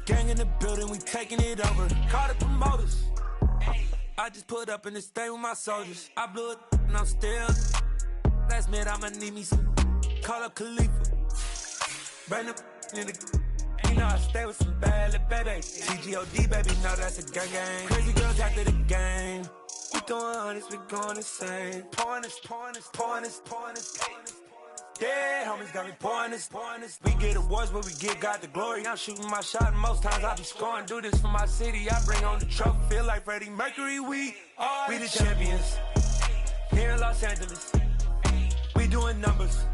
Gang in the building, we taking it over. Call the promoters. I just put up in this thing with my soldiers. I blew it and I'm still. Last minute I'ma need me some. Call up Khalifa. Bring them in the. You know I stay with some bad little baby. TGOD baby, know that's a gang gang. Crazy girls after the game. We doing honest, we going insane. Pouring this. Yeah, homies got me pouring this. We get awards, but we get God the glory. I'm shooting my shot, and most times I be scoring. Do this for my city, I bring on the trophy. Feel like Freddie Mercury, we the champions. Here in Los Angeles, we doing numbers.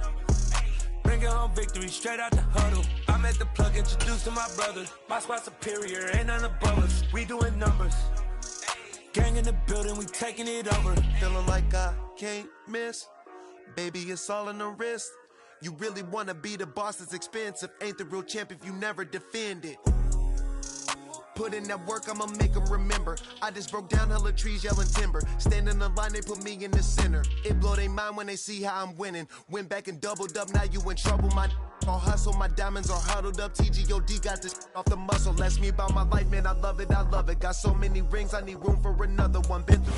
Bringing home victory, straight out the huddle. I'm at the plug, introduced to my brothers. My squad superior, ain't none above us. We doing numbers. Gang in the building, we taking it over. Feeling like I can't miss. Baby, it's all in the wrist. You really wanna be the boss, it's expensive. Ain't the real champ if you never defend it. Put in that work, I'ma make them remember. I just broke down hella trees, yelling timber. Stand in the line, they put me in the center. It blow their mind when they see how I'm winning. Went back and doubled up, now you in trouble. My all hustle, my diamonds are huddled up. TGOD got this off the muscle. Ask me about my life, man, I love it. Got so many rings, I need room for another one. Been through.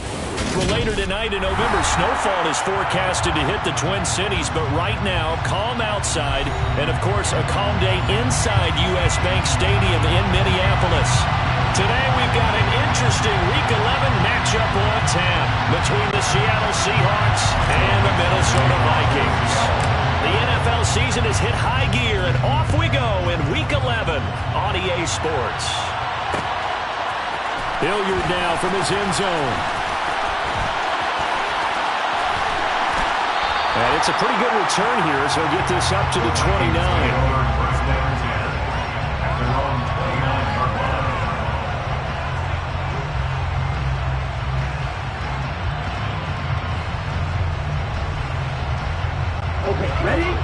Well, later tonight in November, snowfall is forecasted to hit the Twin Cities, but right now, calm outside, and of course, a calm day inside U.S. Bank Stadium in Minneapolis. Today, we've got an interesting Week 11 matchup on tap between the Seattle Seahawks and the Minnesota Vikings. The NFL season has hit high gear, and off we go in Week 11 on EA Sports. Hilliard now from his end zone. And it's a pretty good return here, so he'll get this up to the 29. Ready?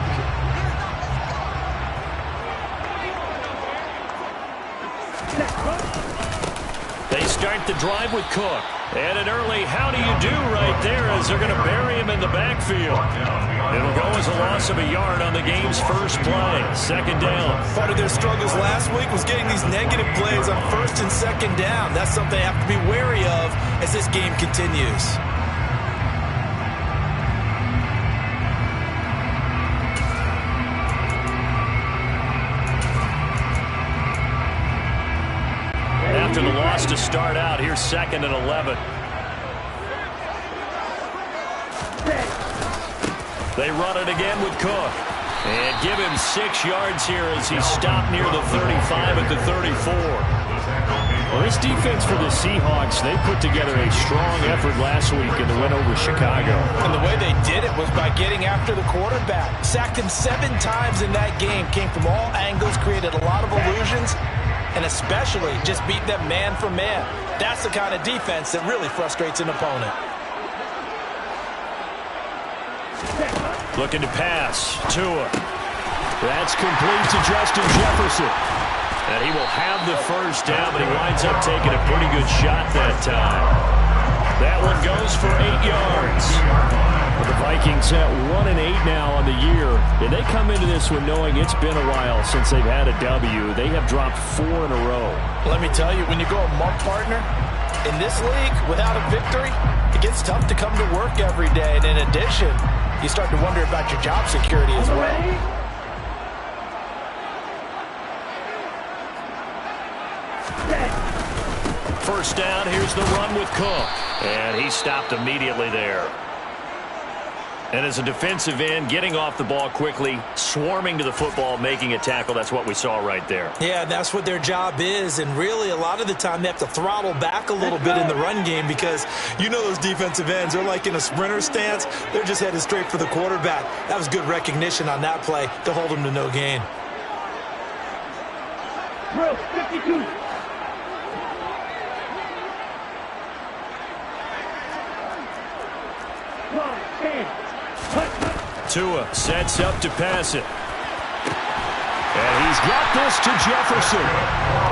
They start the drive with Cook. And an early how do you do right there as they're going to bury him in the backfield. It'll go as a loss of a yard on the game's first play. Second down. Part of their struggles last week was getting these negative plays on first and second down. That's something they have to be wary of as this game continues. After the loss to start out, here's 2nd and 11. They run it again with Cook. And give him 6 yards here as he stopped near the 35 at the 34. Well, this defense for the Seahawks, they put together a strong effort last week in the win over Chicago. And the way they did it was by getting after the quarterback. Sacked him 7 times in that game. Came from all angles, created a lot of illusions. And especially just beat them man for man. That's the kind of defense that really frustrates an opponent. Looking to pass. Tua. That's complete to Justin Jefferson. And he will have the first down, but he winds up taking a pretty good shot that time. That one goes for 8 yards. The Vikings at 1-8 now on the year, and they come into this one knowing it's been a while since they've had a W. They have dropped 4 in a row. Let me tell you, when you go a month partner, in this league, without a victory, it gets tough to come to work every day. And in addition, you start to wonder about your job security as well. First down, here's the run with Cook. And he stopped immediately there. And as a defensive end, getting off the ball quickly, swarming to the football, making a tackle, that's what we saw right there. Yeah, that's what their job is. And really, a lot of the time, they have to throttle back a little bit in the run game because you know those defensive ends, they're like in a sprinter stance. They're just headed straight for the quarterback. That was good recognition on that play to hold them to no gain. Drill 52. Tua sets up to pass it. And he's got this to Jefferson.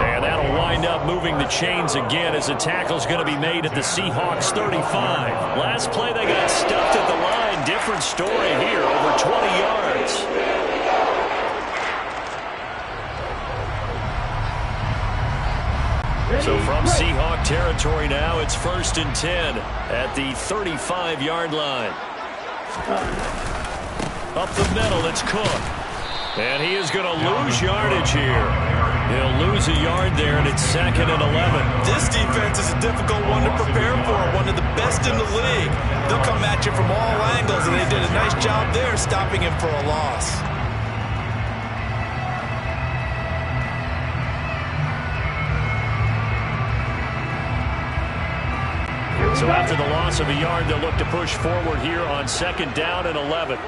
And that'll wind up moving the chains again as the tackle's going to be made at the Seahawks 35. Last play they got stuffed at the line. Different story here, over 20 yards. So from Seahawk territory now, it's 1st and 10 at the 35-yard line. Up the middle, it's Cook. And he is going to lose yardage here. He'll lose a yard there, and it's 2nd and 11. This defense is a difficult one to prepare for, one of the best in the league. They'll come at you from all angles, and they did a nice job there stopping him for a loss. So after the loss of a yard, they'll look to push forward here on 2nd down and 11.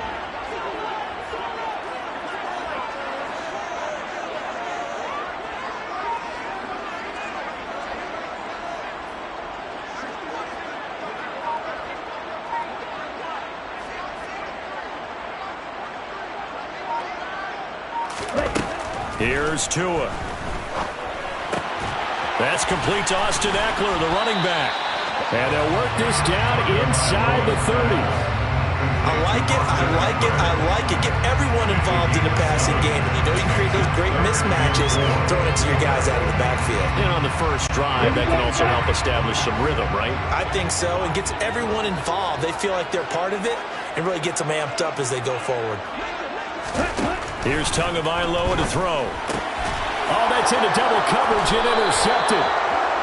Here's Tua. That's complete to Austin Eckler, the running back. And they'll work this down inside the 30. I like it, I like it, I like it. Get everyone involved in the passing game. And you know you can create those great mismatches throwing it to your guys out of the backfield. And on the first drive, that can also help establish some rhythm, right? I think so, and gets everyone involved. They feel like they're part of it and really gets them amped up as they go forward. Here's Tagovailoa to throw. Oh, that's into double coverage and intercepted.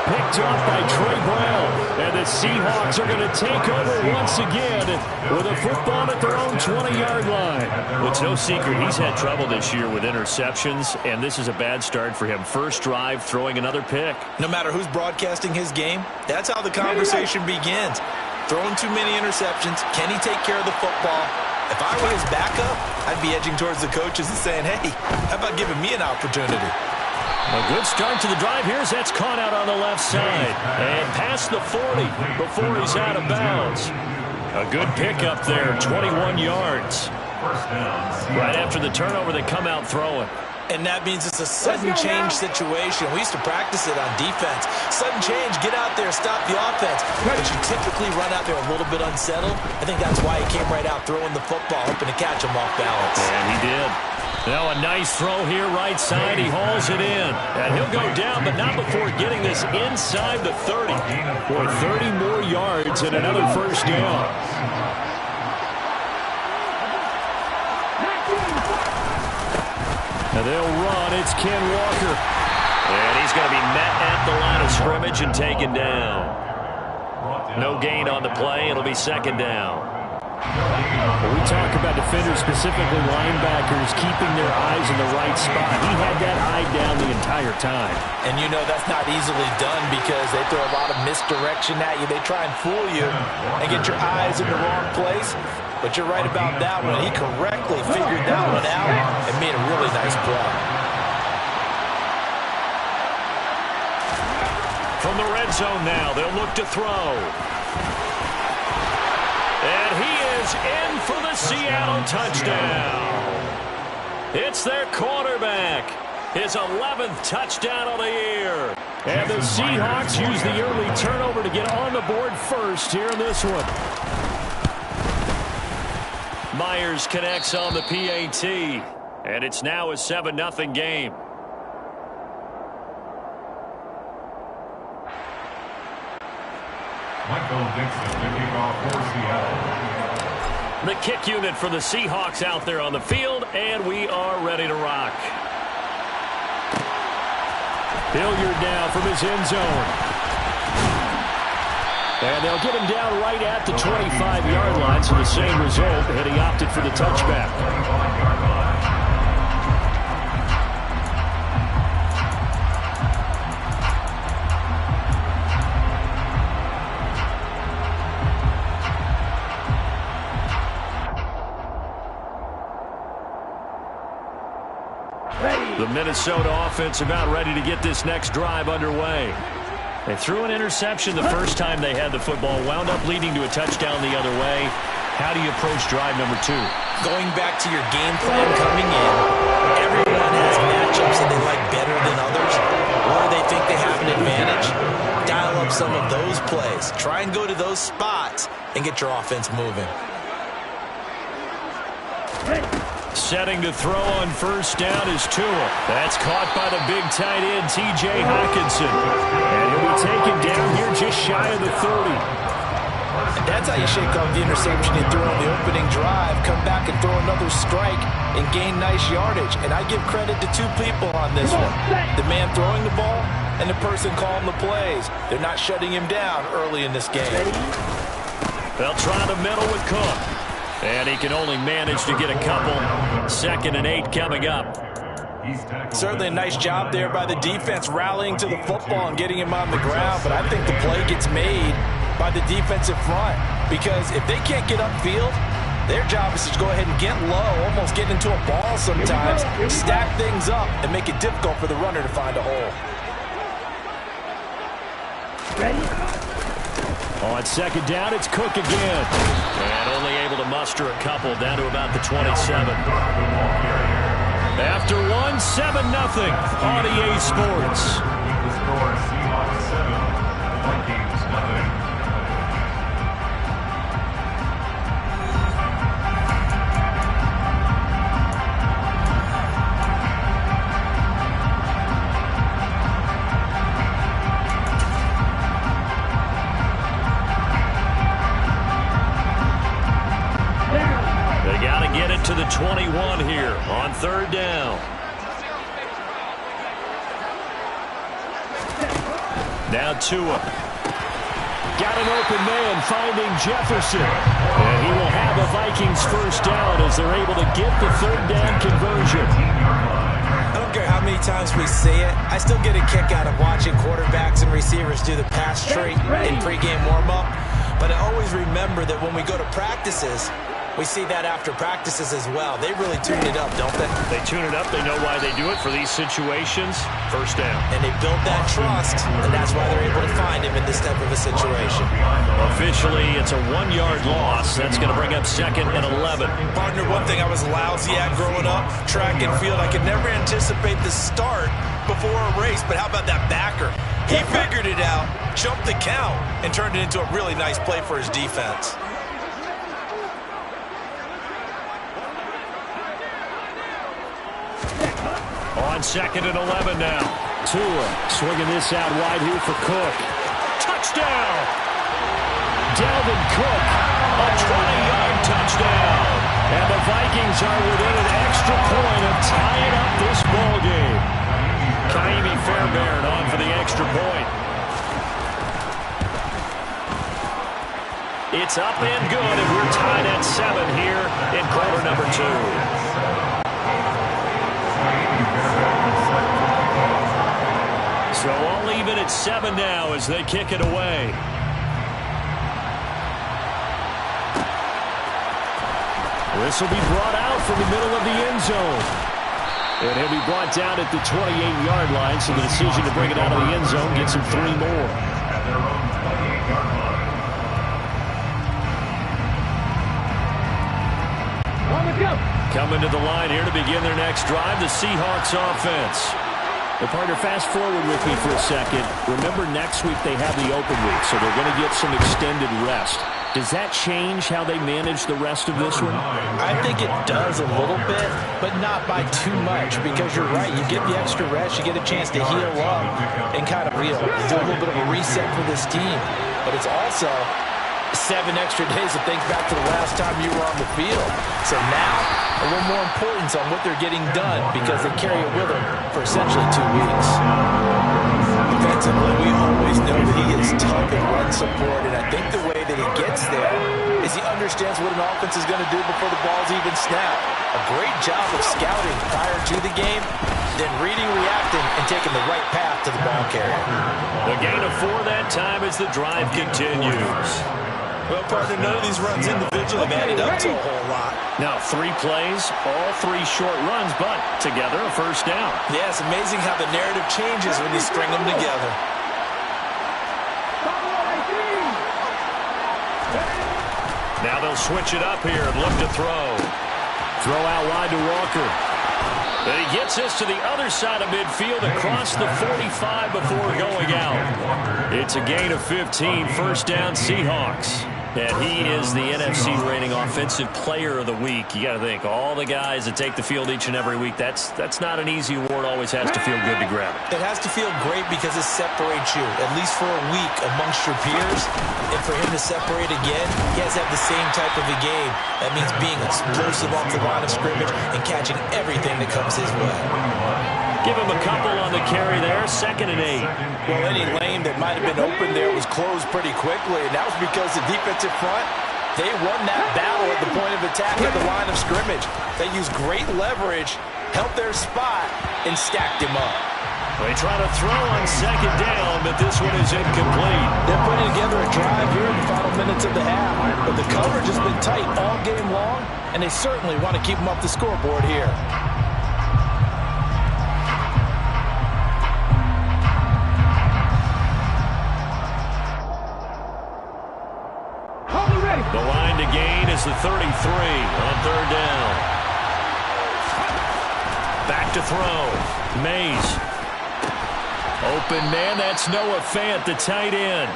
Picked off by Trey Brown. And the Seahawks are going to take over once again with a football at their own 20-yard line. Well, it's no secret he's had trouble this year with interceptions, and this is a bad start for him. First drive, throwing another pick. No matter who's broadcasting his game, that's how the conversation begins. Throwing too many interceptions. Can he take care of the football? If I were his backup, I'd be edging towards the coaches and saying, hey, how about giving me an opportunity? A good start to the drive. That's caught out on the left side. And past the 40 before he's out of bounds. A good pickup there, 21 yards. Right after the turnover, they come out throwing. And that means it's a sudden change situation. We used to practice it on defense. Sudden change, get out there, stop the offense. But you typically run out there a little bit unsettled. I think that's why he came right out throwing the football, hoping to catch him off balance. And he did. Now a nice throw here, right side. He hauls it in. And he'll go down, but not before getting this inside the 30. For 30 more yards and another first down. And they'll run. It's Ken Walker. And he's going to be met at the line of scrimmage and taken down. No gain on the play. It'll be 2nd down. When we talk about defenders, specifically linebackers, keeping their eyes in the right spot. He had that eye down the entire time. And you know that's not easily done because they throw a lot of misdirection at you. They try and fool you and get your eyes in the wrong place. But you're right about that one. He correctly figured that one out and made a really nice play. From the red zone now, they'll look to throw. And he is in for the Seattle touchdown. It's their quarterback. His 11th touchdown of the year. And the Seahawks use the early turnover to get on the board first here in this one. Myers connects on the PAT. And it's now a 7-0 game. Michael Dixon kicking off for Seattle. The kick unit for the Seahawks out there on the field, and we are ready to rock. Hilliard now from his end zone. And they'll get him down right at the 25-yard line, so the same result, and he opted for the touchback. The Minnesota offense about ready to get this next drive underway. They threw an interception the first time they had the football, wound up leading to a touchdown the other way. How do you approach drive number 2? Going back to your game plan coming in, everyone has matchups that they like better than others, or they think they have an advantage. Dial up some of those plays. Try and go to those spots and get your offense moving. setting to throw on first down is Tua. That's caught by the big tight end, T.J. Hockenson. And he'll be taken down here just shy of the 30. That's how you shake off the interception you threw on the opening drive, come back and throw another strike and gain nice yardage. And I give credit to two people on this one. The man throwing the ball and the person calling the plays. They're not shutting him down early in this game. They'll try the middle with Cook. And he can only manage to get a couple. 2nd and 8 coming up. Certainly a nice job there by the defense rallying to the football and getting him on the ground. But I think the play gets made by the defensive front, because if they can't get upfield, their job is to go ahead and get low, almost get into a ball sometimes, stack things up, and make it difficult for the runner to find a hole. On 2nd down, it's Cook again. And only able to muster a couple down to about the 27. After 1, 7-0 on EA Sports. The score, Seahawks 7, Vikings 0. To the 21 here on 3rd down. Now Tua. Got an open man finding Jefferson. And he will have a Vikings first down as they're able to get the 3rd down conversion. I don't care how many times we see it. I still get a kick out of watching quarterbacks and receivers do the pass tree in pregame warm-up. But I always remember that when we go to practices, we see that after practices as well. They really tune it up, don't they? They tune it up. They know why they do it for these situations. First down. And they built that trust, and that's why they're able to find him in this type of a situation. Officially, it's a 1-yard loss. That's going to bring up 2nd and 11. Partner, one thing I was lousy at growing up, track and field, I could never anticipate the start before a race, but how about that backer? He figured it out, jumped the count, and turned it into a really nice play for his defense. On 2nd and 11 now. Tua swinging this out wide here for Cook. Touchdown! Dalvin Cook, a 20-yard touchdown. And the Vikings are within an extra point of tying up this ball game. Kaimi Fairbairn on for the extra point. It's up and good, and we're tied at 7 here in quarter number 2. So all even at 7 now as they kick it away. This will be brought out from the middle of the end zone. And he'll be brought down at the 28-yard line, so the decision to bring it out of the end zone gets him 3 more. At their own 28-yard line. Coming to the line here to begin their next drive, the Seahawks offense. Well, partner, fast forward with me for a second. Remember, next week they have the open week, so they're going to get some extended rest. Does that change how they manage the rest of this one? I think it does a little bit, but not by too much, because you're right. You get the extra rest, you get a chance to heal up and kind of do a little bit of a reset for this team. But it's also 7 extra days to think back to the last time you were on the field. So now, a little more importance on what they're getting done, because they carry it with them for essentially 2 weeks. Defensively, we always know that he is tough in run support, and I think the way that he gets there is he understands what an offense is going to do before the ball's even snapped. A great job of scouting prior to the game, then reading, reacting, and taking the right path to the ball carrier. The gain of 4 that time as the drive continues. Well, partner, none of these runs individually have added up to a whole lot. Now 3 plays, all 3 short runs, but together a first down. Yeah, it's amazing how the narrative changes when you string them together. Now they'll switch it up here and look to throw. Throw out wide to Walker. And he gets this to the other side of midfield across the 45 before going out. It's a gain of 15, first down Seahawks. And he is the NFC rating Offensive Player of the Week. You got to think, all the guys that take the field each and every week, that's not an easy award. Always has to feel good to grab it. It has to feel great because it separates you, at least for a week, amongst your peers. And for him to separate again, he has to have the same type of a game. That means being explosive off the line of scrimmage and catching everything that comes his way. Give him a couple on the carry there, 2nd and 8. Well, any lane that might have been open there was closed pretty quickly, and that was because the defensive front, they won that battle at the point of attack at the line of scrimmage. They used great leverage, held their spot, and stacked him up. They try to throw on 2nd down, but this one is incomplete. They're putting together a drive here in the final minutes of the half, but the coverage has been tight all game long, and they certainly want to keep them up the scoreboard here. The line to gain is the 33 on 3rd down. Back to throw. Mays. Open man, that's Noah Fant, the tight end.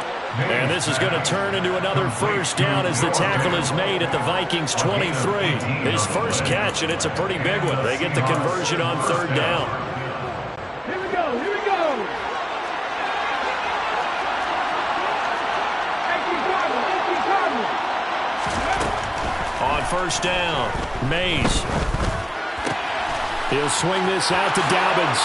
And this is going to turn into another 1st down as the tackle is made at the Vikings 23. His first catch, and it's a pretty big one. They get the conversion on 3rd down. Here we go, here we go. On 1st down, Mays. He'll swing this out to Dobbins.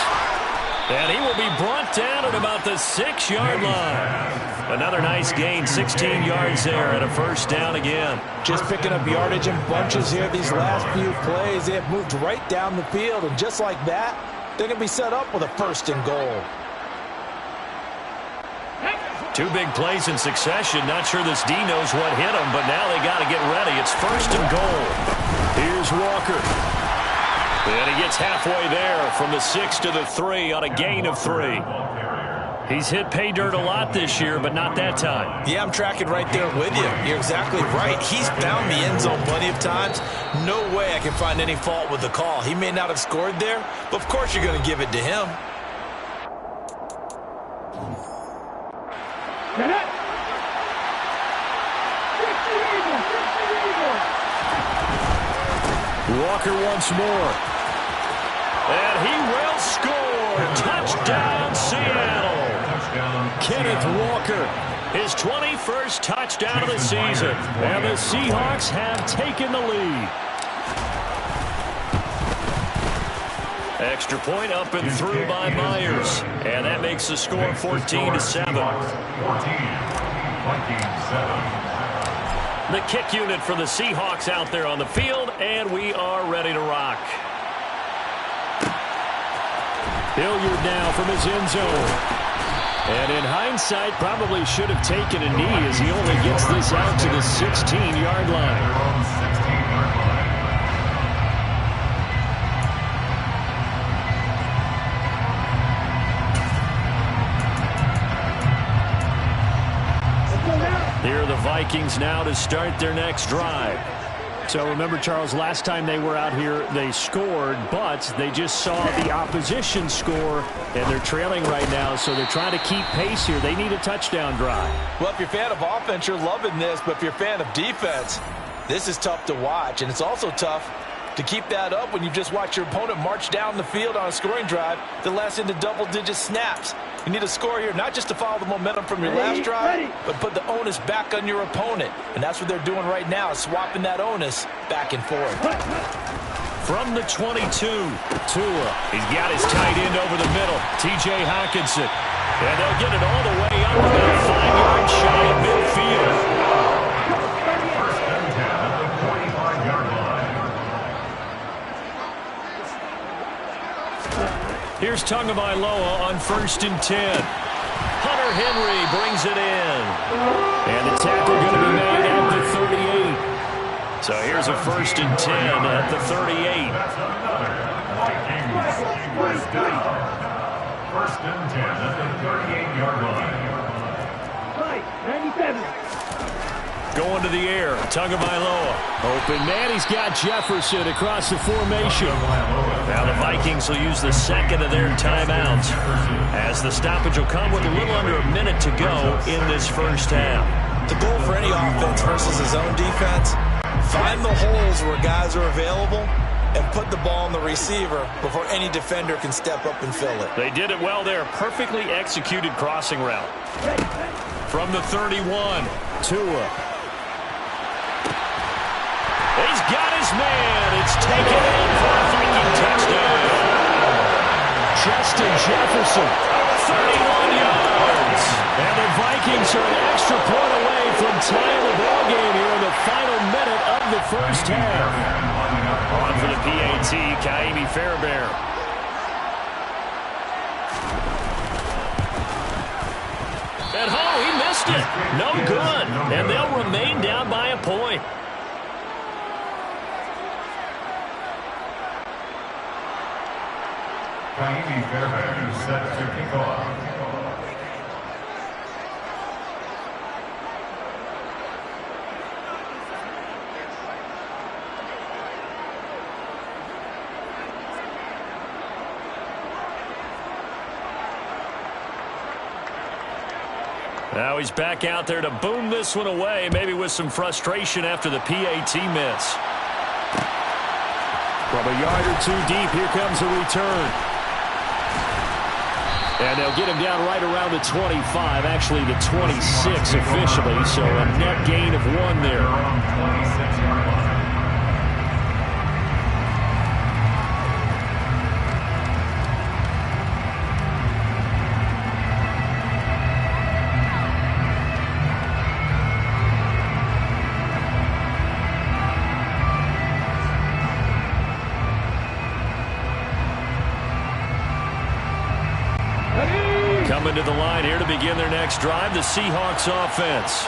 And he will be brought down at about the 6-yard line. Another nice gain, 16 yards there, and a 1st down again. Just picking up yardage in bunches here these last few plays. They have moved right down the field, and just like that, they're going to be set up with a 1st and goal. 2 big plays in succession. Not sure this D knows what hit him, but now they got to get ready. It's 1st and goal. Here's Walker. And he gets halfway there from the 6 to the 3 on a gain of 3. He's hit pay dirt a lot this year, but not that time. Yeah, I'm tracking right there with you. You're exactly right. He's found the end zone plenty of times. No way I can find any fault with the call. He may not have scored there, but of course you're going to give it to him. Walker once more. And he will score. Touchdown, Seattle. Kenneth Walker, his 21st touchdown of the season. And the Seahawks have taken the lead. Extra point up and through by Myers. And that makes the score 14-7. 14, Vikings 7. The kick unit for the Seahawks out there on the field, and we are ready to rock. Hilliard now from his end zone. And in hindsight, probably should have taken a knee as he only gets this out to the 16-yard line. Here are the Vikings now to start their next drive. So remember, Charles, last time they were out here, they scored, but they just saw the opposition score, and they're trailing right now, so they're trying to keep pace here. They need a touchdown drive. Well, if you're a fan of offense, you're loving this, but if you're a fan of defense, this is tough to watch, and it's also tough to keep that up when you just watch your opponent march down the field on a scoring drive that lasts into double-digit snaps. You need a score here, not just to follow the momentum from your last drive, but put the onus back on your opponent. And that's what they're doing right now, swapping that onus back and forth. From the 22, Tua. He's got his tight end over the middle, T.J. Hockenson. And they'll get it all the way up about a 5-yard shy of midfield. First and 10 at the 45-yard line. Here's Tagovailoa on 1st and 10. Hunter Henry brings it in. And the tackle going to be made at the 38. So here's a 1st and 10 at the 38. That's another Vikings first down. 1st and 10 at the 38-yard line. 97. Going to the air, Tagovailoa. Open man, he's got Jefferson across the formation. Now the Vikings will use the second of their timeouts, as the stoppage will come with a little under a minute to go in this first half. The goal for any offense versus his own defense, find the holes where guys are available and put the ball on the receiver before any defender can step up and fill it. They did it well there. Perfectly executed crossing route. From the 31, Tua. He's got his man. It's taken in for a Viking touchdown. Justin Jefferson, 31 yards. And the Vikings are an extra point away from tying the ball game here in the final minute of the first half. On for the PAT, Kaimi Fairbairn. And he missed it. No good. And they'll remain down by a point. Kaimi Fairbairn is set to kick off. Now he's back out there to boom this one away, maybe with some frustration after the PAT miss. From a yard or two deep, here comes a return. And they'll get him down right around the 25, actually the 26 officially, so a net gain of 1 there. Coming to the line here to begin their next drive, the Seahawks offense.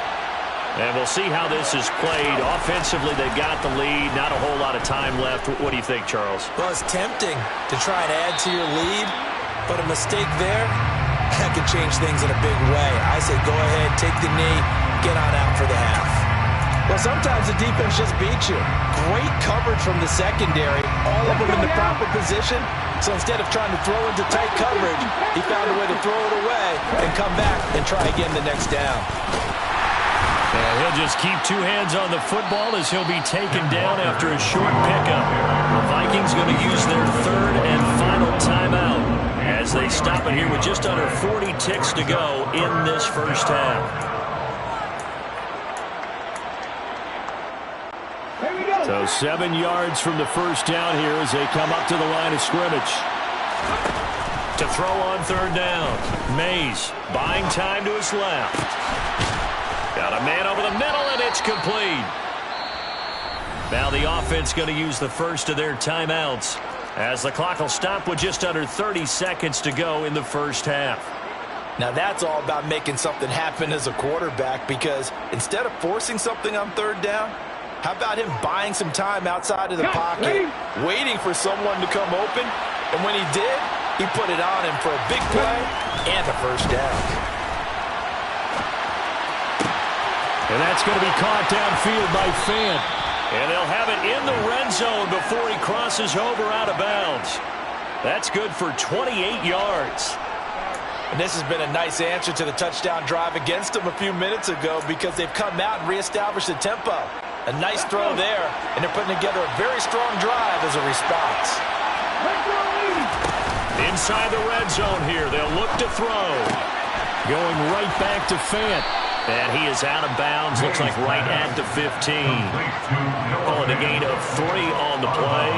And we'll see how this is played. Offensively, they've got the lead. Not a whole lot of time left. What do you think, Charles? Well, it's tempting to try and add to your lead, but a mistake there, that could change things in a big way. I say go ahead, take the knee, get on out for the half. Well, sometimes the defense just beats you. Great coverage from the secondary, all of them in the proper position. So instead of trying to throw into tight coverage, he found a way to throw it away and come back and try again the next down. And he'll just keep 2 hands on the football as he'll be taken down after a short pickup. The Vikings going to use their 3rd and final timeout as they stop it here with just under 40 ticks to go in this first half. So 7 yards from the first down here as they come up to the line of scrimmage. To throw on 3rd down. Mays buying time to his left. Got a man over the middle, and it's complete. Now the offense going to use the first of their timeouts as the clock will stop with just under 30 seconds to go in the first half. Now that's all about making something happen as a quarterback, because instead of forcing something on 3rd down, how about him buying some time outside of the pocket, waiting for someone to come open, and when he did, he put it on him for a big play and a first down. And that's going to be caught downfield by Fant. And they'll have it in the red zone before he crosses over out of bounds. That's good for 28 yards. And this has been a nice answer to the touchdown drive against them a few minutes ago, because they've come out and reestablished the tempo. A nice throw there, and they're putting together a very strong drive as a response. Inside the red zone here, they'll look to throw. Going right back to Fant. And he is out of bounds, looks like right at the 15. Calling a gain of 3 on the play,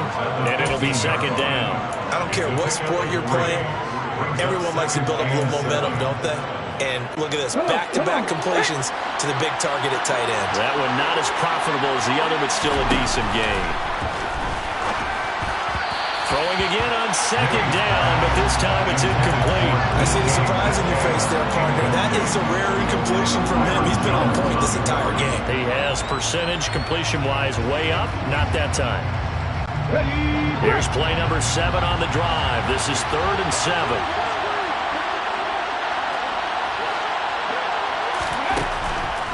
and it'll be 2nd down. I don't care what sport you're playing, everyone likes to build up a little momentum, don't they? And look at this, back-to-back completions to the big target at tight end. That one not as profitable as the other, but still a decent gain. Throwing again on 2nd down, but this time it's incomplete. I see the surprise in your face there, partner. That is a rare incompletion from him. He's been on point this entire game. He has percentage completion-wise way up, not that time. Here's play number 7 on the drive. This is 3rd and 7.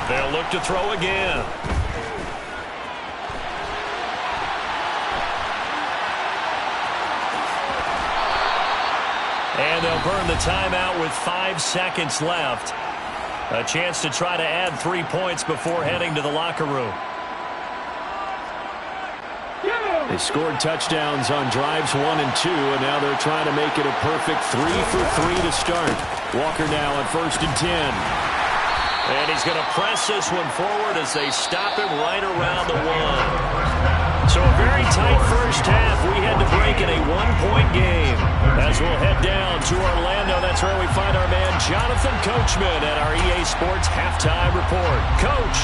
They'll look to throw again. And they'll burn the timeout with 5 seconds left. A chance to try to add 3 points before heading to the locker room. They scored touchdowns on drives 1 and 2, and now they're trying to make it a perfect 3 for 3 to start. Walker now on 1st and 10. And he's going to press this one forward as they stop him right around the 1. So a very tight first half. We had to break in a 1-point game. As we'll head down to Orlando, that's where we find our man Jonathan Coachman at our EA Sports Halftime Report. Coach.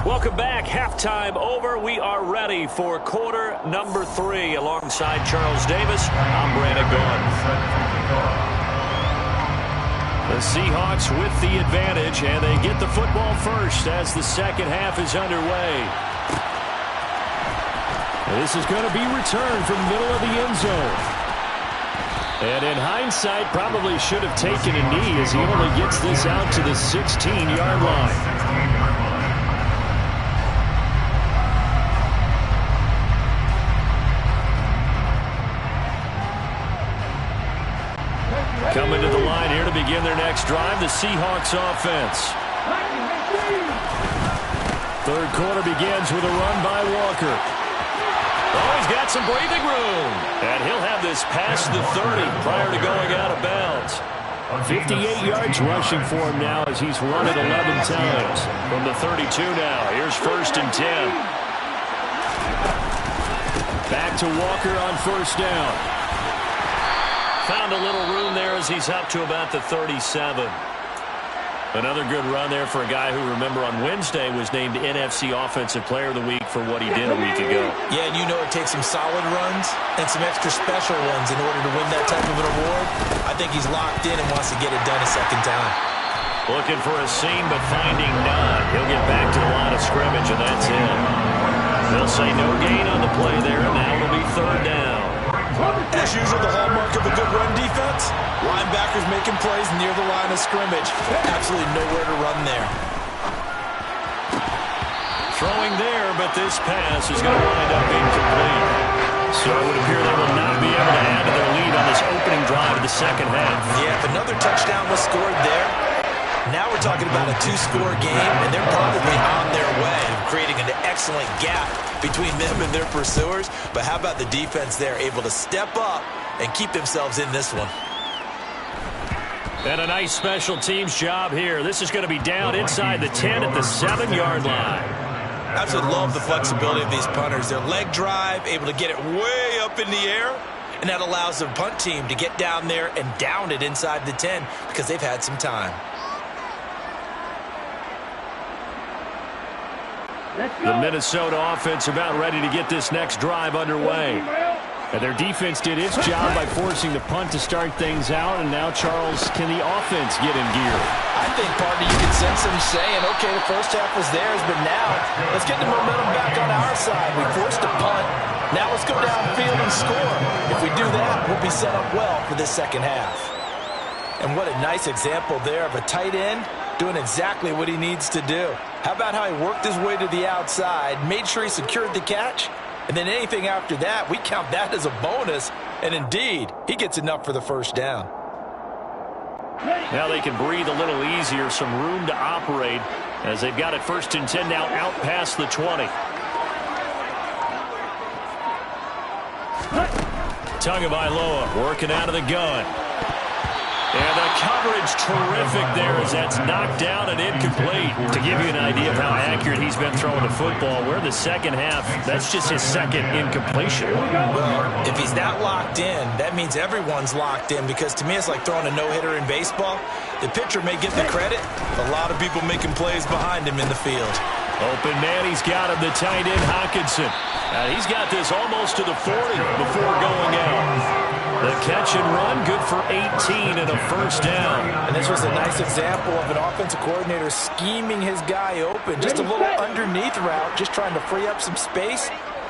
Welcome back. Halftime over. We are ready for quarter number 3. Alongside Charles Davis, I'm Brandon Gaughan. The Seahawks with the advantage, and they get the football first as the second half is underway. This is going to be returned from the middle of the end zone. And in hindsight, probably should have taken a knee as he only gets this out to the 16-yard line. Coming to the line here to begin their next drive, the Seahawks offense. Third quarter begins with a run by Walker. Oh, he's got some breathing room. And he'll have this past the 30 prior to going out of bounds. 58 yards rushing for him now as he's run it 11 times. From the 32 now, here's 1st and 10. Back to Walker on 1st down. Found a little room there as he's up to about the 37. Another good run there for a guy who, remember, on Wednesday was named NFC Offensive Player of the Week for what he did a week ago. Yeah, and you know it takes some solid runs and some extra special ones in order to win that type of an award. I think he's locked in and wants to get it done a second time. Looking for a seam, but finding none. He'll get back to the line of scrimmage, and that's it. They'll say no gain on the play there, and now it'll be 3rd down. As usual, the hallmark of a good run defense, linebackers making plays near the line of scrimmage. Absolutely nowhere to run there. Throwing there, but this pass is going to wind up incomplete. So it would appear they will not be able to add to their lead on this opening drive of the second half. Yeah, if another touchdown was scored there, now we're talking about a 2-score game, and they're probably on their way of creating an excellent gap between them and their pursuers. But how about the defense there, able to step up and keep themselves in this one? And a nice special teams job here. This is going to be down inside the 10 at the 7-yard line. I absolutely love the flexibility of these punters. Their leg drive, able to get it way up in the air, and that allows the punt team to get down there and down it inside the 10 because they've had some time. The Minnesota offense about ready to get this next drive underway. And their defense did its job by forcing the punt to start things out. And now, Charles, can the offense get in gear? I think, partner, you can sense them saying, okay, the first half was theirs, but now let's get the momentum back on our side. We forced a punt. Now let's go downfield and score. If we do that, we'll be set up well for this second half. And what a nice example there of a tight end doing exactly what he needs to do. How about how he worked his way to the outside, made sure he secured the catch, and then anything after that, we count that as a bonus. And indeed, he gets enough for the first down. Now they can breathe a little easier, some room to operate as they've got it 1st and 10 now out past the 20. Tagovailoa working out of the gun. And the coverage terrific there as that's knocked down and incomplete. To give you an idea of how accurate he's been throwing the football, we're in the second half. That's just his second incompletion. Well, if he's that locked in, that means everyone's locked in, because to me it's like throwing a no-hitter in baseball. The pitcher may get the credit, a lot of people making plays behind him in the field. Open man, he's got him, the tight end Hockenson. He's got this almost to the 40 before going out. The catch and run, good for 18 and a first down. And this was a nice example of an offensive coordinator scheming his guy open. Just a little underneath route, just trying to free up some space,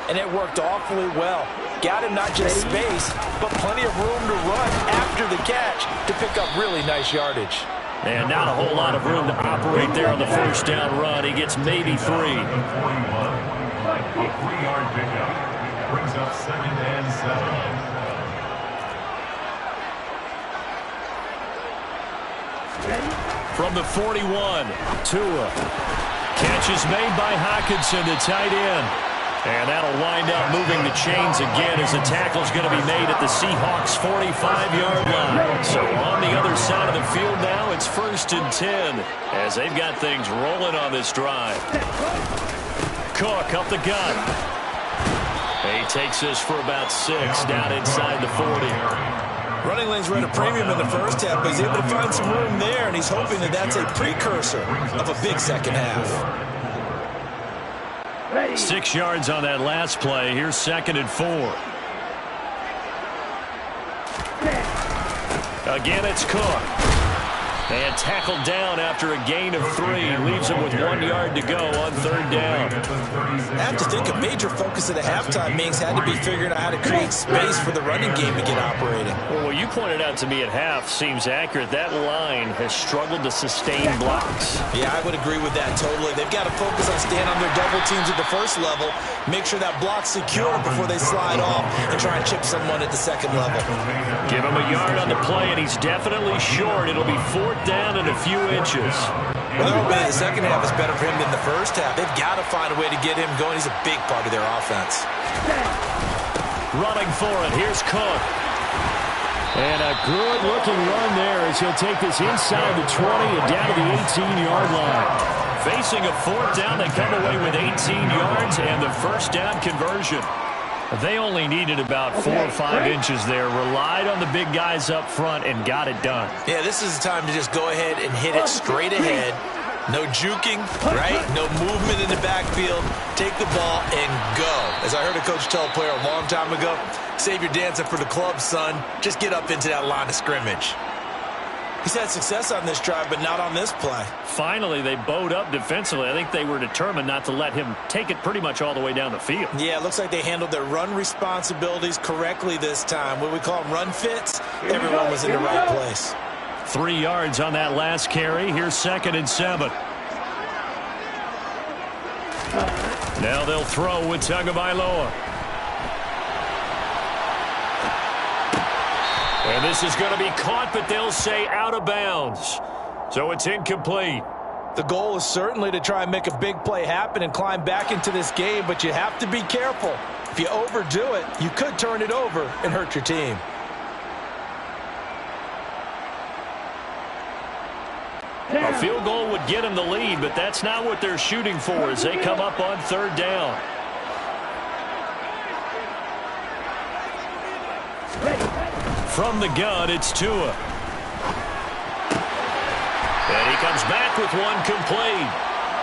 and it worked awfully well. Got him not just space, but plenty of room to run after the catch to pick up really nice yardage. And not a whole lot of room to operate there on the first down run. He gets maybe 3. A 3-yard pickup. Brings up 2nd and 7. From the 41, Tua. Catch is made by Hockenson, the tight end. And that'll wind up moving the chains again as the tackle's going to be made at the Seahawks' 45-yard line. So on the other side of the field now, it's 1st and 10 as they've got things rolling on this drive. Cook up the gut. He takes this for about 6 down inside the 40. Running lanes were at a premium in the first half, but he's able to find some room there, and he's hoping that that's a precursor of a big second half. 6 yards on that last play. Here's 2nd and 4. Again, it's Cook. And tackled down after a gain of 3. Leaves him with 1 yard to go on 3rd down. I have to think a major focus at the halftime means had to be figuring out how to create space for the running game to get operating. Well, what you pointed out to me at half seems accurate. That line has struggled to sustain blocks. Yeah, I would agree with that totally. They've got to focus on staying on their double teams at the first level, make sure that block's secure before they slide off, and try and chip someone at the second level. Give him a yard on the play, and he's definitely short. It'll be 4th down and a few inches. Well, they're hoping the second half is better for him than the first half. They've got to find a way to get him going. He's a big part of their offense. Running for it. Here's Cook. And a good-looking run there as he'll take this inside the 20 and down to the 18-yard line. Facing a 4th down, they come away with 18 yards and the 1st down conversion. They only needed about 4 or 5 inches there, relied on the big guys up front, and got it done. Yeah, this is the time to just go ahead and hit it straight ahead. No juking, right? No movement in the backfield. Take the ball and go. As I heard a coach tell a player a long time ago, save your dancing for the club, son. Just get up into that line of scrimmage. He's had success on this drive, but not on this play. Finally, they bowed up defensively. I think they were determined not to let him take it pretty much all the way down the field. Yeah, it looks like they handled their run responsibilities correctly this time. What we call them run fits, everyone was in the right place. 3 yards on that last carry. Here's 2nd and 7. Now they'll throw with Tagovailoa. And this is going to be caught, but they'll say out of bounds. So it's incomplete. The goal is certainly to try and make a big play happen and climb back into this game, but you have to be careful. If you overdo it, you could turn it over and hurt your team. A field goal would get them the lead, but that's not what they're shooting for as they come up on 3rd down. From the gun, it's Tua. And he comes back with one complete.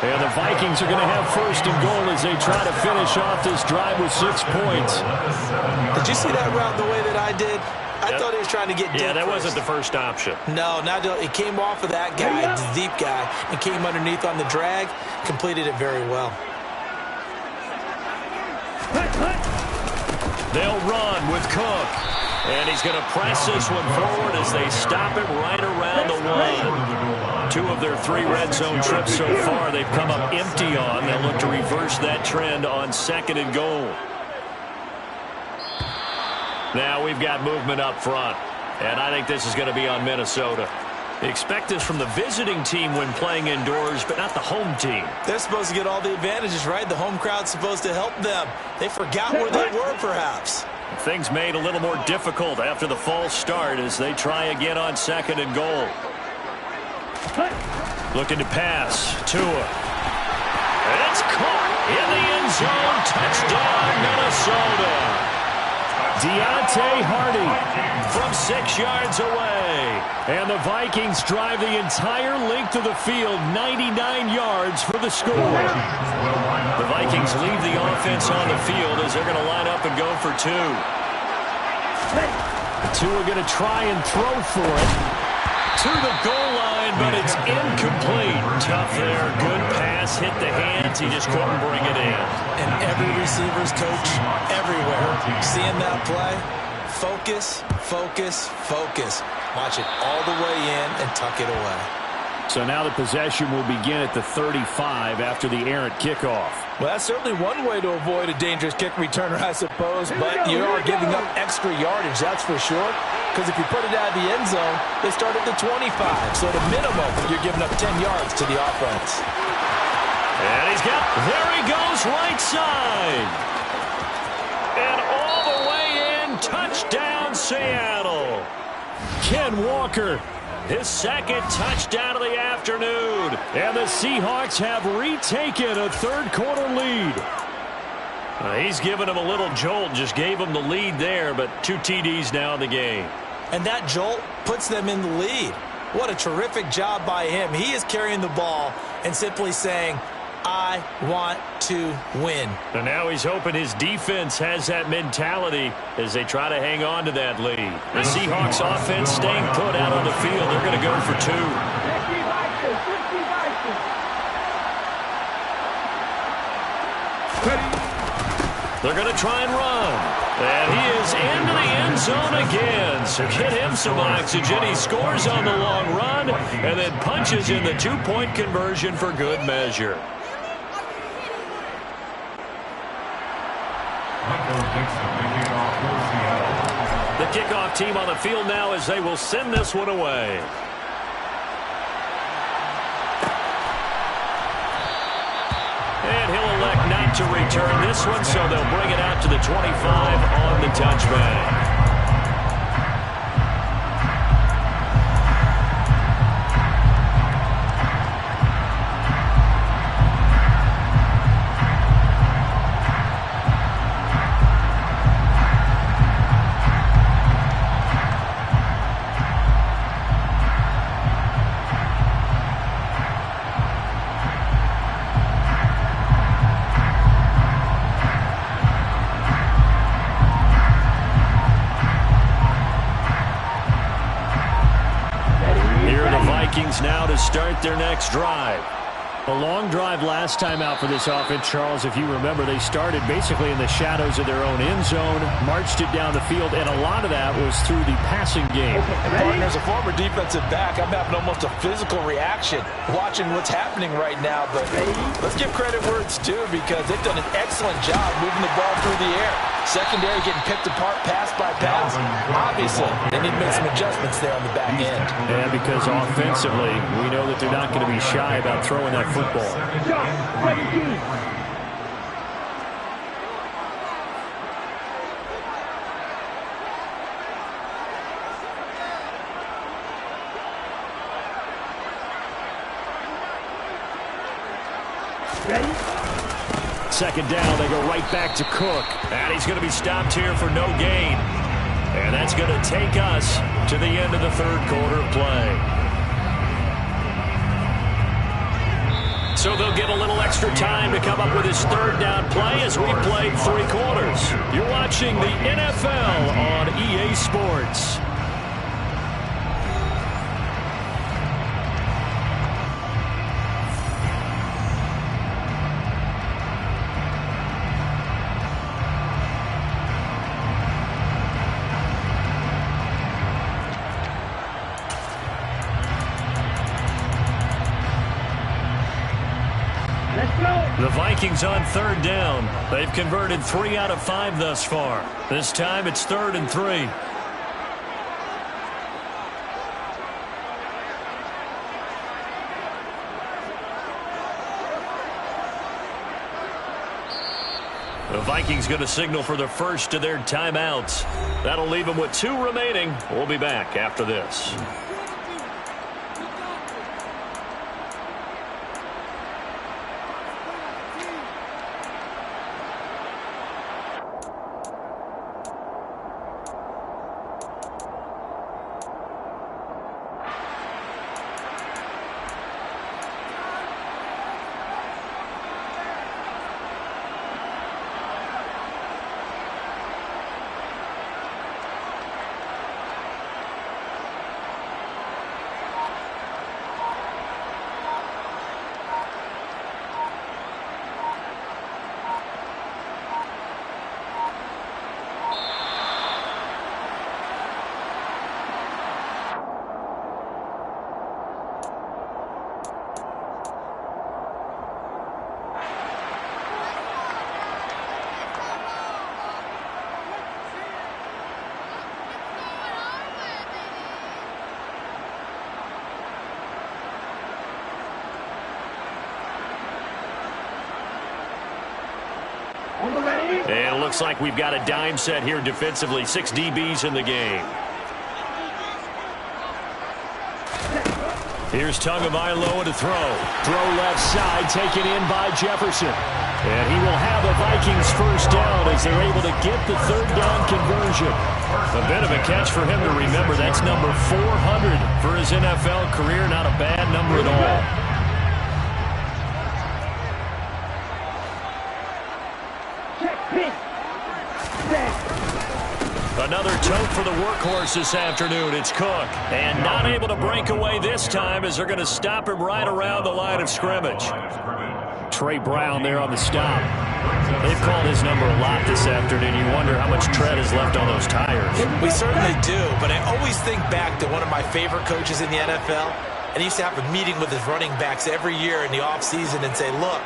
And the Vikings are going to have 1st and goal as they try to finish off this drive with 6 points. Did you see that route the way that I did? I thought he was trying to get deep. Yeah, that first. wasn't the first option. No, it came off of that guy, the deep guy, and came underneath on the drag, completed it very well. They'll run with Cook. And he's going to press this one forward as they stop it right around the 1. 2 of their 3 red zone trips so far they've come up empty on. They'll look to reverse that trend on 2nd and goal. Now we've got movement up front, and I think this is going to be on Minnesota. They expect this from the visiting team when playing indoors, but not the home team. They're supposed to get all the advantages, right? The home crowd's supposed to help them. They forgot where they were, perhaps. Things made a little more difficult after the false start as they try again on 2nd and goal. Looking to pass. Tua. And it's caught in the end zone. Touchdown, Minnesota. Deontay Hardy from 6 yards away. And the Vikings drive the entire length of the field, 99 yards for the score. The Vikings leave the offense on the field as they're going to line up and go for 2. Tua going to try and throw for it to the goal line, but it's incomplete. Tough there. Good pass. Hit the hands. He just couldn't bring it in. And every receiver's coach everywhere. Seeing that play, focus, focus, focus. Watch it all the way in and tuck it away. So now the possession will begin at the 35 after the errant kickoff. Well, that's certainly one way to avoid a dangerous kick returner, I suppose, but you are giving up extra yardage, that's for sure. Because if you put it out of the end zone, they start at the 25. So at a minimum, you're giving up 10 yards to the offense. And there he goes, right side. And all the way in, touchdown Seattle. Ken Walker, his second touchdown of the afternoon. And the Seahawks have retaken a third-quarter lead. He's given him a little jolt, just gave him the lead there, but 2 TDs now in the game. And that jolt puts them in the lead. What a terrific job by him. He is carrying the ball and simply saying, I want to win. And now he's hoping his defense has that mentality as they try to hang on to that lead. The Seahawks offense staying put out on the field. They're going to go for 2. They're going to try and run. And he is into the end zone again. So get him some oxygen. He scores on the long run and then punches in the 2-point conversion for good measure. The kickoff team on the field now as they will send this one away. And he'll elect not to return this one, so they'll bring it out to the 25 on the touchback. Now to start their next drive. A long drive last time out for this offense, Charles. If you remember, they started basically in the shadows of their own end zone, marched it down the field, and a lot of that was through the passing game. Partner, as a former defensive back, I'm having almost a physical reaction watching what's happening right now. But let's give credit where it's due because they've done an excellent job moving the ball through the air. Secondary getting picked apart pass by pass. Obviously, they need to make some adjustments there on the back end. Yeah, because offensively, we know that they're not going to be shy about throwing that football. Second down, they go right back to Cook. And he's going to be stopped here for no gain. And that's going to take us to the end of the third quarter of play. So they'll get a little extra time to come up with his third down play as we played 3 quarters. You're watching the NFL on EA Sports. The Vikings on third down. They've converted 3 out of 5 thus far. This time it's 3rd and 3. The Vikings going to signal for the first of their timeouts. That'll leave them with 2 remaining. We'll be back after this. ready? And it looks like we've got a dime set here defensively. 6 DBs in the game. Here's Tagovailoa to throw. Throw left side, taken in by Jefferson. And he will have a Vikings first down as they're able to get the third down conversion. A bit of a catch for him to remember. That's number 400 for his NFL career. Not a bad number at all. Another tote for the workhorse this afternoon. It's Cook. And not able to break away this time as they're going to stop him right around the line of scrimmage. Trey Brown there on the stop. They've called his number a lot this afternoon. You wonder how much tread is left on those tires. We certainly do, but I always think back to one of my favorite coaches in the NFL. And he used to have a meeting with his running backs every year in the offseason and say, look,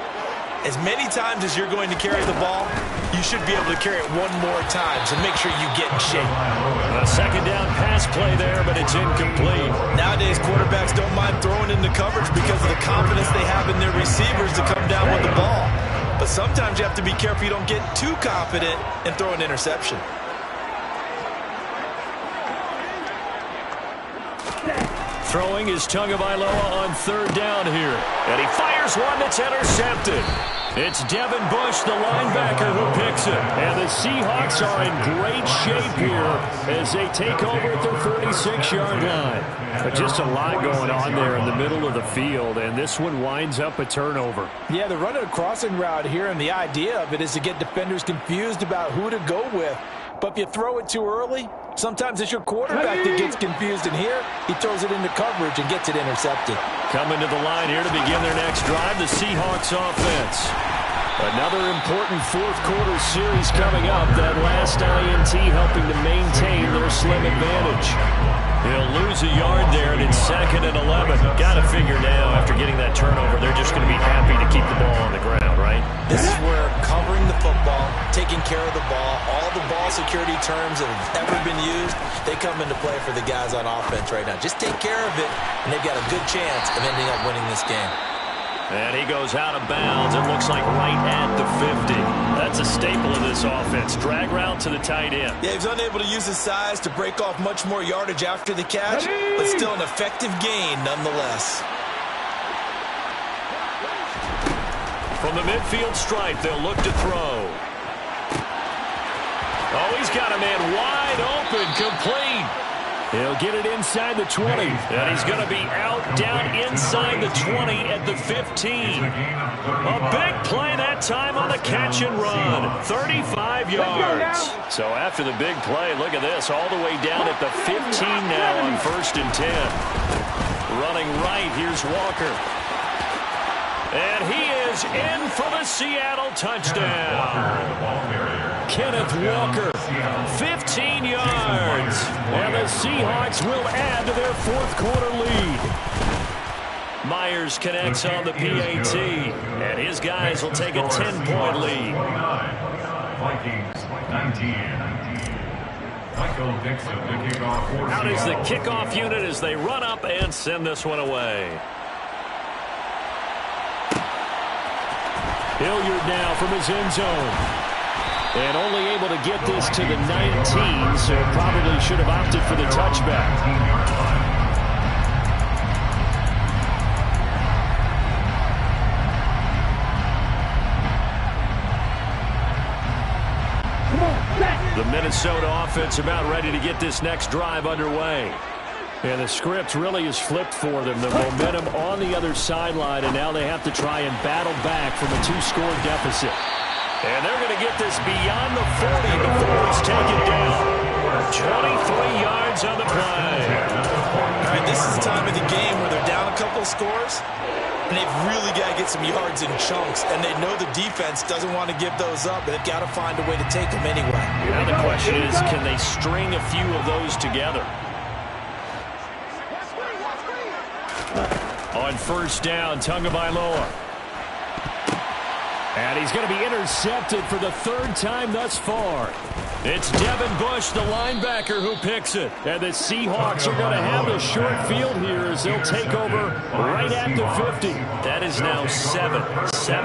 as many times as you're going to carry the ball, you should be able to carry it one more time, so make sure you get in shape. A second down pass play there, but it's incomplete. Nowadays, quarterbacks don't mind throwing into coverage because of the confidence they have in their receivers to come down with the ball. But sometimes you have to be careful you don't get too confident and throw an interception. Throwing is Tagovailoa on third down here. And he fires one that's intercepted. It's Devin Bush, the linebacker, who picks it. And the Seahawks are in great shape here as they take over at their 46-yard line. But just a lot going on there in the middle of the field, and this one winds up a turnover. Yeah, they're running a crossing route here, and the idea of it is to get defenders confused about who to go with. But if you throw it too early, sometimes it's your quarterback that gets confused, and here he throws it into coverage and gets it intercepted. Coming to the line here to begin their next drive, the Seahawks offense. Another important fourth-quarter series coming up. That last INT helping to maintain their slim advantage. He'll lose a yard there, and it's 2nd and 11. Got to figure now, after getting that turnover, they're just going to be happy to keep the ball on the ground, right? This is where covering the football, taking care of the ball, all the ball security terms that have ever been used, they come into play for the guys on offense right now. Just take care of it, and they've got a good chance of ending up winning this game. And he goes out of bounds. It looks like right at the 50. That's a staple of this offense. Drag route to the tight end. Yeah, he's unable to use his size to break off much more yardage after the catch, but still an effective gain nonetheless. From the midfield stripe, they'll look to throw. Oh, he's got a man wide open, complete. He'll get it inside the 20, and he's going to be out down inside the 20 at the 15. A big play that time on the catch and run, 35 yards. So after the big play, look at this, all the way down at the 15 now on 1st and 10. Running right, here's Walker. And he is in for the Seattle touchdown. Kenneth Walker, 15 yards. And the Seahawks will add to their fourth-quarter lead. Myers connects on the PAT, and his guys will take a 10-point lead. Vikings 19. Michael Dixon, the kickoff. Out is the kickoff unit as they run up and send this one away. Hilliard now from his end zone. And only able to get this to the 19, so probably should have opted for the touchback. The Minnesota offense about ready to get this next drive underway. And the script really is flipped for them. The momentum on the other sideline, and now they have to try and battle back from a 2-score deficit. And they're going to get this beyond the 40 before it's taken down. 23 yards on the play. All right, this is the time of the game where they're down a couple scores, and they've really got to get some yards in chunks, and they know the defense doesn't want to give those up, but they've got to find a way to take them anyway. Now the question is, can they string a few of those together? On 1st down, Tagovailoa. And he's going to be intercepted for the 3rd time thus far. It's Devin Bush, the linebacker, who picks it. And the Seahawks are going to have a short field here as they'll take over right at the 50. That is now seven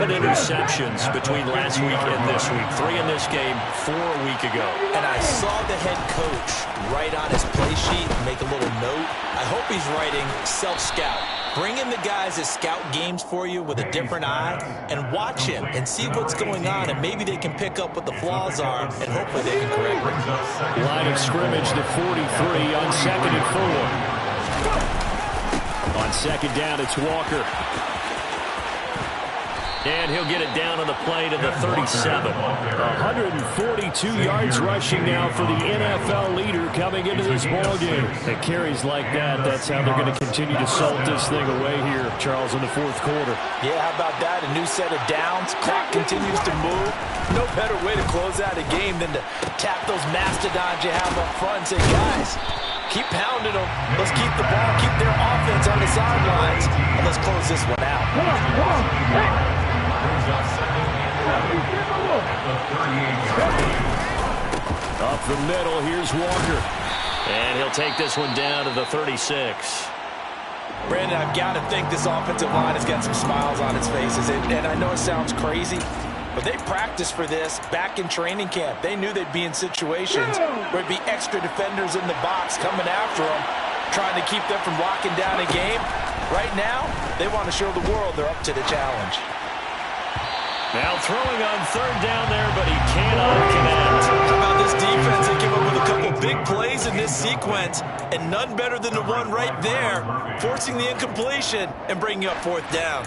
interceptions between last week and this week. 3 in this game, 4 a week ago. And I saw the head coach write on his play sheet, make a little note. I hope he's writing self-scout. Bring in the guys that scout games for you with a different eye and watch him and see what's going on, and maybe they can pick up what the flaws are, and hopefully they can correct them. Line of scrimmage to 43 on 2nd and 4. On 2nd down, it's Walker. And he'll get it down on the play to the 37. 142 yards rushing now for the NFL leader coming into this ballgame. And carries like that, that's how they're going to continue to salt this thing away here, Charles, in the 4th quarter. Yeah, how about that? A new set of downs. Clock continues to move. No better way to close out a game than to tap those mastodons you have up front and say, guys, keep pounding them. Let's keep the ball, keep their offense on the sidelines, and let's close this one out. Come on. Hey. Up the middle, here's Walker. And he'll take this one down to the 36. Brandon, I've got to think this offensive line has got some smiles on its faces. And I know it sounds crazy, but they practiced for this back in training camp. They knew they'd be in situations where it'd be extra defenders in the box coming after them, trying to keep them from locking down a game. Right now, they want to show the world they're up to the challenge. Now throwing on 3rd down there, but he cannot connect. How about this defense? They came up with a couple big plays in this sequence, and none better than the one right there, forcing the incompletion and bringing up 4th down.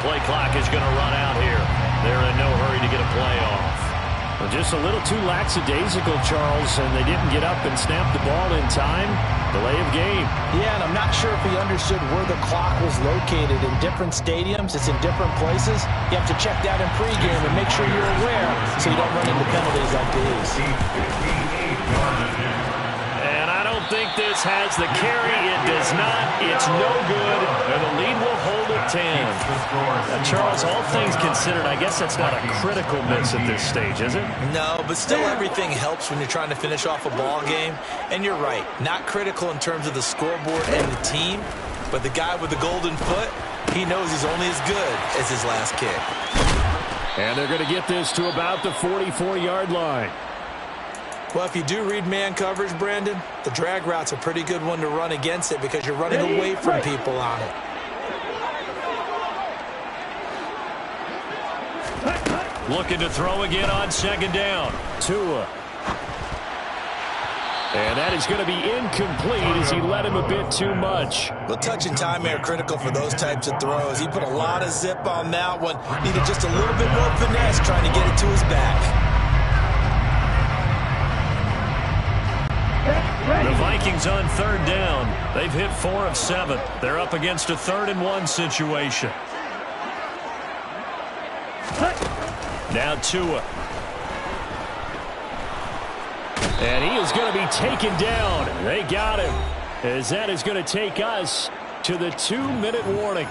Play clock is going to run out here. They're in no hurry to get a play off. Well, just a little too lackadaisical, Charles, and they didn't get up and snap the ball in time. Delay of game. Yeah, and I'm not sure if he understood where the clock was located. In different stadiums, it's in different places. You have to check that in pregame and make sure you're aware so you don't run into penalties like these. And I don't think this has the carry. It does not. It's no good. And the lead will hold at 10. Now, Charles, all things considered, I guess that's not a critical miss at this stage, is it? No, but still everything helps when you're trying to finish off a ball game. And you're right, not critical in terms of the scoreboard and the team, but the guy with the golden foot, he knows he's only as good as his last kick. And they're going to get this to about the 44-yard line. Well, if you do read man coverage, Brandon, the drag route's a pretty good one to run against it because you're running away from people on it. Looking to throw again on 2nd down. Tua. And that is going to be incomplete as he led him a bit too much. Well, touch and time are critical for those types of throws. He put a lot of zip on that one. Needed just a little bit more finesse trying to get it to his back. The Vikings on 3rd down. They've hit 4 of 7. They're up against a 3rd and 1 situation. Now Tua. And he is going to be taken down. They got him. As that is going to take us to the 2-minute warning.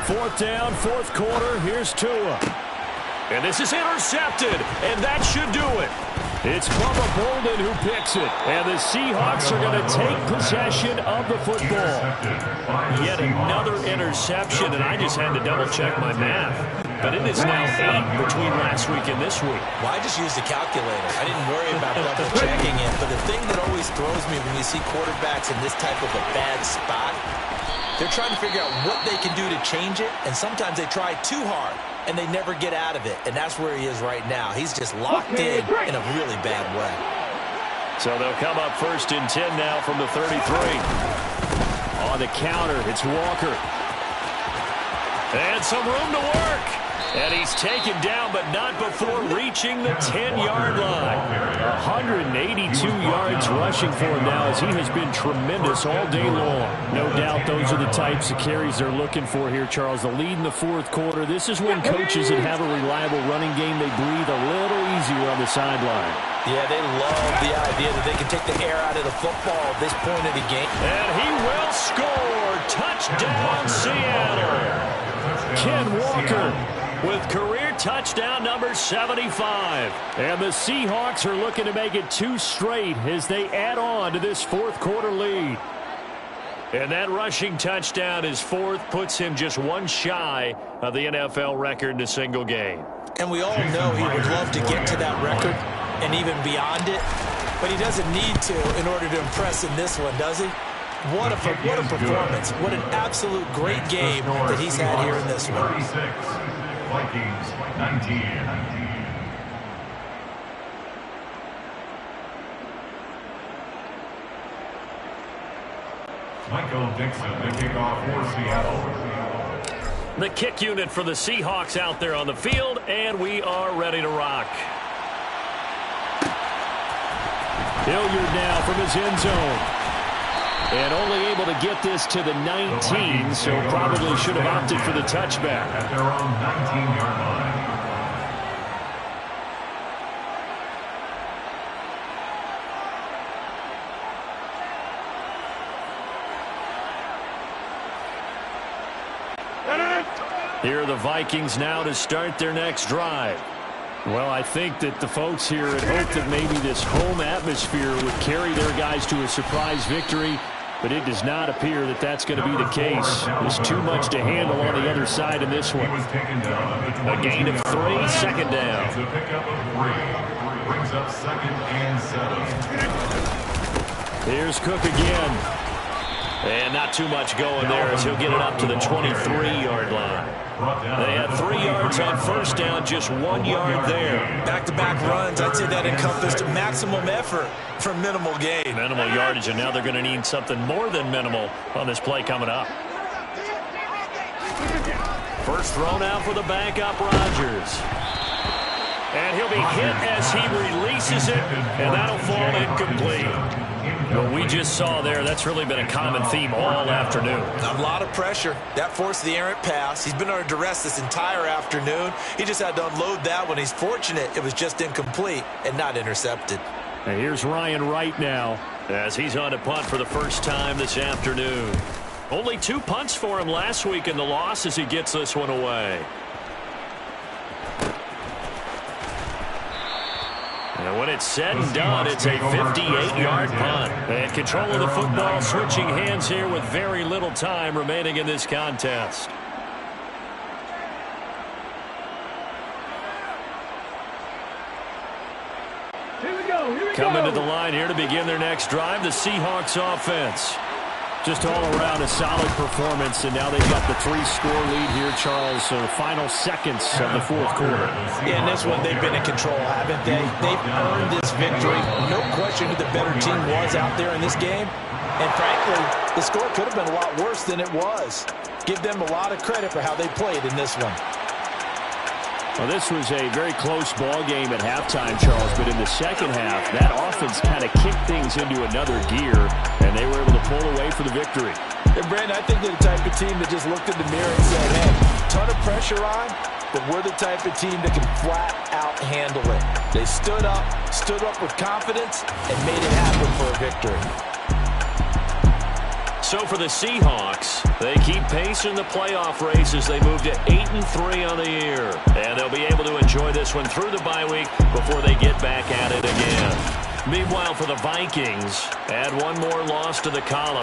Fourth down, 4th quarter. Here's Tua. And this is intercepted, and that should do it. It's Bubba Bolden who picks it, and the Seahawks are going to take possession of the football. Yet another interception, and I just had to double-check my math. But it is now 8 between last week and this week. Well, I just used a calculator. I didn't worry about double-checking it, but the thing that always throws me when you see quarterbacks in this type of a bad spot. They're trying to figure out what they can do to change it, and sometimes they try too hard, and they never get out of it, and that's where he is right now. He's just locked in a really bad way. So they'll come up 1st and 10 now from the 33. On the counter, it's Walker. And some room to work. And he's taken down, but not before reaching the 10-yard line. 182 yards rushing for him now, as he has been tremendous all day long. No doubt those are the types of carries they're looking for here, Charles. The lead in the 4th quarter. This is when coaches that have a reliable running game, they breathe a little easier on the sideline. Yeah, they love the idea that they can take the air out of the football at this point of the game. And he will score. Touchdown, Seattle. Ken Walker with career touchdown number 75. And the Seahawks are looking to make it 2 straight as they add on to this 4th quarter lead. And that rushing touchdown, his 4th, puts him just 1 shy of the NFL record in a single game. And we all know he would love to get to that record and even beyond it, but he doesn't need to in order to impress in this one, does he? What a performance. What an absolute great game that he's had here in this one. Vikings 19. Michael Dixon, the kickoff for Seattle. The kick unit for the Seahawks out there on the field, and we are ready to rock. Hilliard now from his end zone. And only able to get this to the 19, so probably should have opted for the touchback. At their own 19-yard line. Here are the Vikings now to start their next drive. Well, I think that the folks here had hoped that maybe this home atmosphere would carry their guys to a surprise victory, but it does not appear that that's going to be the case. There's too much to handle on the other side in this one. A gain of 3, second down. It's a pickup of 3. Brings up 2nd and 7. Here's Cook again. And not too much going there as he'll get it up to the 23-yard line. They had 3 yards on 1st down, just 1 yard there. Back-to-back runs, I'd say that encompassed maximum effort for minimal gain. Minimal yardage, and now they're going to need something more than minimal on this play coming up. First thrown out for the backup, Rodgers. And he'll be hit as he releases it, and that'll fall incomplete. What we just saw there, that's really been a common theme all afternoon. A lot of pressure. That forced the errant pass. He's been under duress this entire afternoon. He just had to unload that one. He's fortunate it was just incomplete and not intercepted. And here's Ryan Wright now as he's on to punt for the first time this afternoon. Only 2 punts for him last week in the loss as he gets this one away. And when it's said and done, it's a 58-yard punt. And control of the football switching hands here with very little time remaining in this contest. Coming to the line here to begin their next drive, the Seahawks offense. Just all around a solid performance, and now they've got the 3-score lead here, Charles. So the final seconds of the 4th quarter. Yeah, in this one, they've been in control, haven't they? They've earned this victory. No question who the better team was out there in this game. And frankly, the score could have been a lot worse than it was. Give them a lot of credit for how they played in this one. Well, this was a very close ball game at halftime, Charles, but in the second half, that offense kind of kicked things into another gear, and they were able to pull away for the victory. And Brandon, I think they're the type of team that just looked in the mirror and said, hey, ton of pressure on, but we're the type of team that can flat out handle it. They stood up with confidence, and made it happen for a victory. So for the Seahawks, they keep pace in the playoff race as they move to 8-3 on the year. And they'll be able to enjoy this one through the bye week before they get back at it again. Meanwhile, for the Vikings, add one more loss to the column.